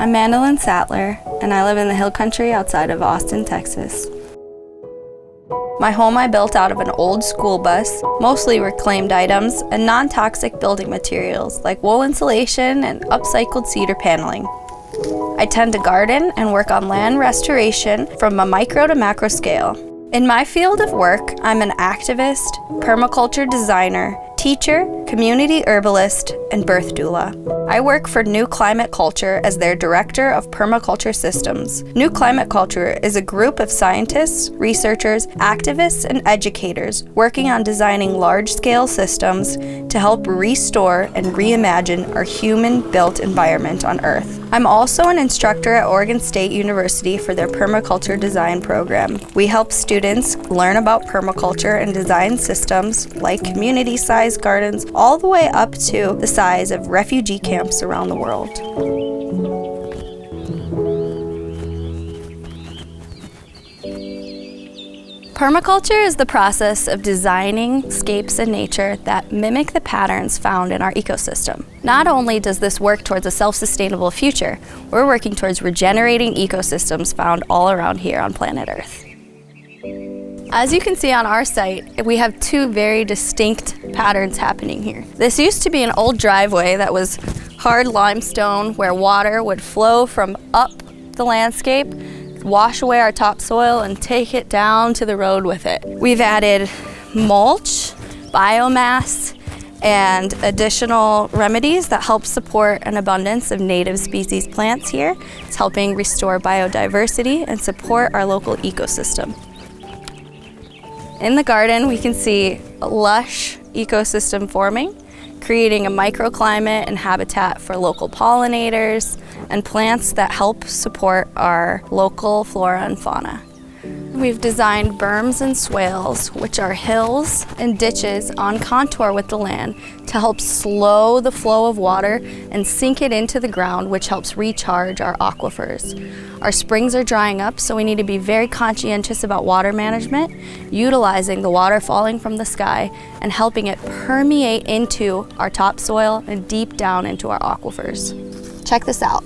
I'm Mandalin Sattler, and I live in the hill country outside of Austin, Texas. My home I built out of an old school bus, mostly reclaimed items, and non-toxic building materials like wool insulation and upcycled cedar paneling. I tend to garden and work on land restoration from a micro to macro scale. In my field of work, I'm an activist, permaculture designer, teacher, community herbalist, and birth doula. I work for New Climate Culture as their director of permaculture systems. New Climate Culture is a group of scientists, researchers, activists, and educators working on designing large-scale systems to help restore and reimagine our human-built environment on Earth. I'm also an instructor at Oregon State University for their permaculture design program. We help students learn about permaculture and design systems like community-sized gardens all the way up to the size of refugee camps around the world. Permaculture is the process of designing scapes in nature that mimic the patterns found in our ecosystem. Not only does this work towards a self-sustainable future, we're working towards regenerating ecosystems found all around here on planet Earth. As you can see on our site, we have two very distinct patterns happening here. This used to be an old driveway that was hard limestone where water would flow from up the landscape, wash away our topsoil, and take it down to the road with it. We've added mulch, biomass, and additional remedies that help support an abundance of native species plants here. It's helping restore biodiversity and support our local ecosystem. In the garden, we can see a lush ecosystem forming, creating a microclimate and habitat for local pollinators and plants that help support our local flora and fauna. We've designed berms and swales, which are hills and ditches on contour with the land to help slow the flow of water and sink it into the ground, which helps recharge our aquifers. Our springs are drying up, so we need to be very conscientious about water management, utilizing the water falling from the sky and helping it permeate into our topsoil and deep down into our aquifers. Check this out.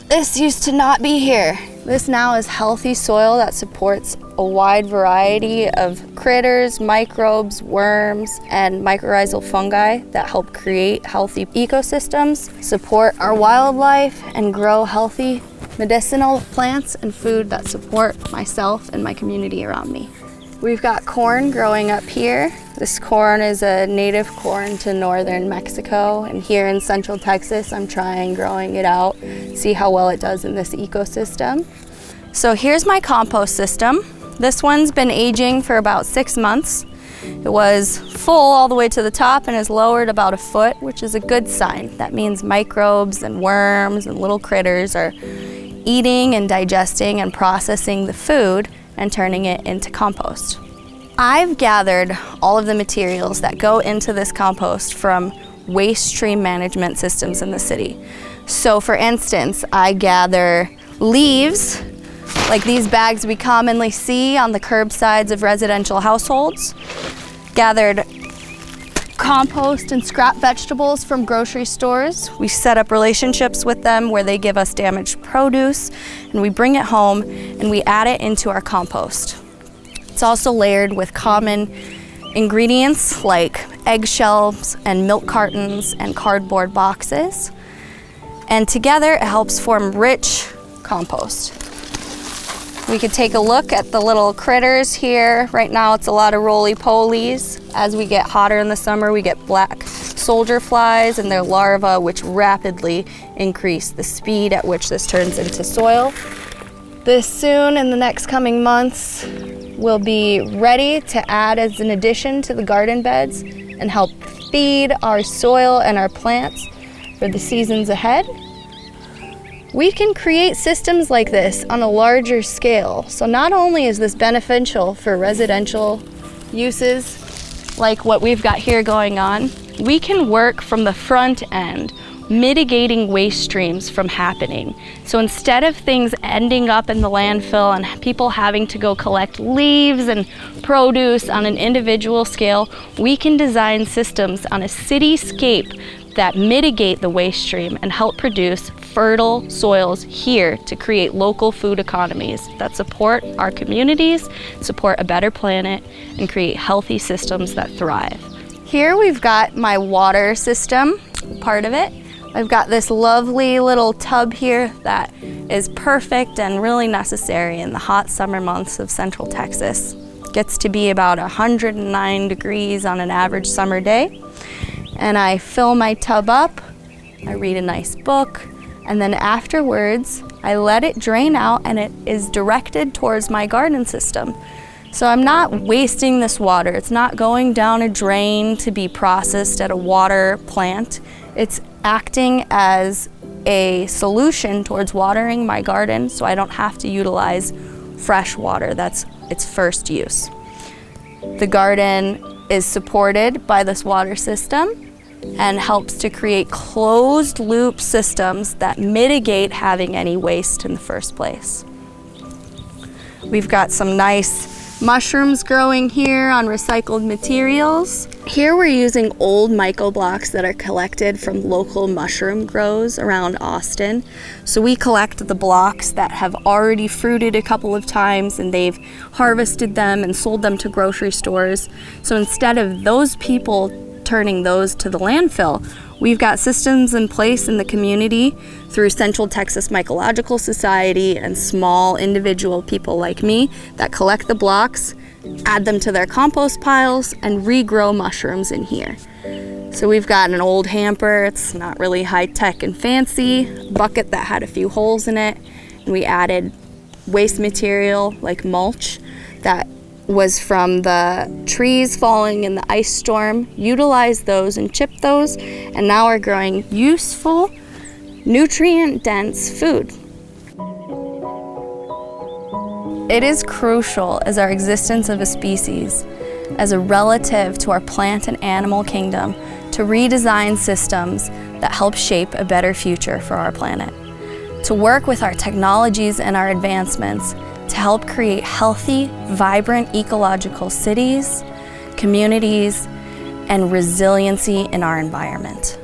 This used to not be here. This now is healthy soil that supports a wide variety of critters, microbes, worms, and mycorrhizal fungi that help create healthy ecosystems, support our wildlife, and grow healthy medicinal plants and food that support myself and my community around me. We've got corn growing up here. This corn is a native corn to northern Mexico, and here in central Texas, I'm trying growing it out, see how well it does in this ecosystem. So here's my compost system. This one's been aging for about 6 months. It was full all the way to the top and has lowered about a foot, which is a good sign. That means microbes and worms and little critters are eating and digesting and processing the food and turning it into compost. I've gathered all of the materials that go into this compost from waste stream management systems in the city. So for instance, I gather leaves, like these bags we commonly see on the curbsides of residential households, gathered compost and scrap vegetables from grocery stores. We set up relationships with them where they give us damaged produce, and we bring it home and we add it into our compost. It's also layered with common ingredients like eggshells and milk cartons and cardboard boxes. And together it helps form rich compost. We could take a look at the little critters here. Right now it's a lot of roly-polies. As we get hotter in the summer, we get black soldier flies and their larvae, which rapidly increase the speed at which this turns into soil. This soon, in the next coming months, will be ready to add as an addition to the garden beds and help feed our soil and our plants for the seasons ahead. We can create systems like this on a larger scale. So not only is this beneficial for residential uses like what we've got here going on, we can work from the front end, mitigating waste streams from happening. So instead of things ending up in the landfill and people having to go collect leaves and produce on an individual scale, we can design systems on a cityscape that mitigate the waste stream and help produce fertile soils here to create local food economies that support our communities, support a better planet, and create healthy systems that thrive. Here we've got my water system, part of it. I've got this lovely little tub here that is perfect and really necessary in the hot summer months of Central Texas. Gets to be about 109 degrees on an average summer day. And I fill my tub up, I read a nice book, and then afterwards I let it drain out and it is directed towards my garden system. So I'm not wasting this water. It's not going down a drain to be processed at a water plant. It's acting as a solution towards watering my garden so I don't have to utilize fresh water. That's its first use. The garden is supported by this water system and helps to create closed loop systems that mitigate having any waste in the first place. We've got some nice mushrooms growing here on recycled materials. Here we're using old myco blocks that are collected from local mushroom grows around Austin. So we collect the blocks that have already fruited a couple of times and they've harvested them and sold them to grocery stores. So instead of those people turning those to the landfill, we've got systems in place in the community through Central Texas Mycological Society and small individual people like me that collect the blocks, add them to their compost piles, and regrow mushrooms in here. So we've got an old hamper, it's not really high-tech and fancy, bucket that had a few holes in it, and we added waste material like mulch that was from the trees falling in the ice storm, utilized those and chipped those, and now we're growing useful, nutrient-dense food. It is crucial as our existence of a species, as a relative to our plant and animal kingdom, to redesign systems that help shape a better future for our planet. To work with our technologies and our advancements to help create healthy, vibrant ecological cities, communities, and resiliency in our environment.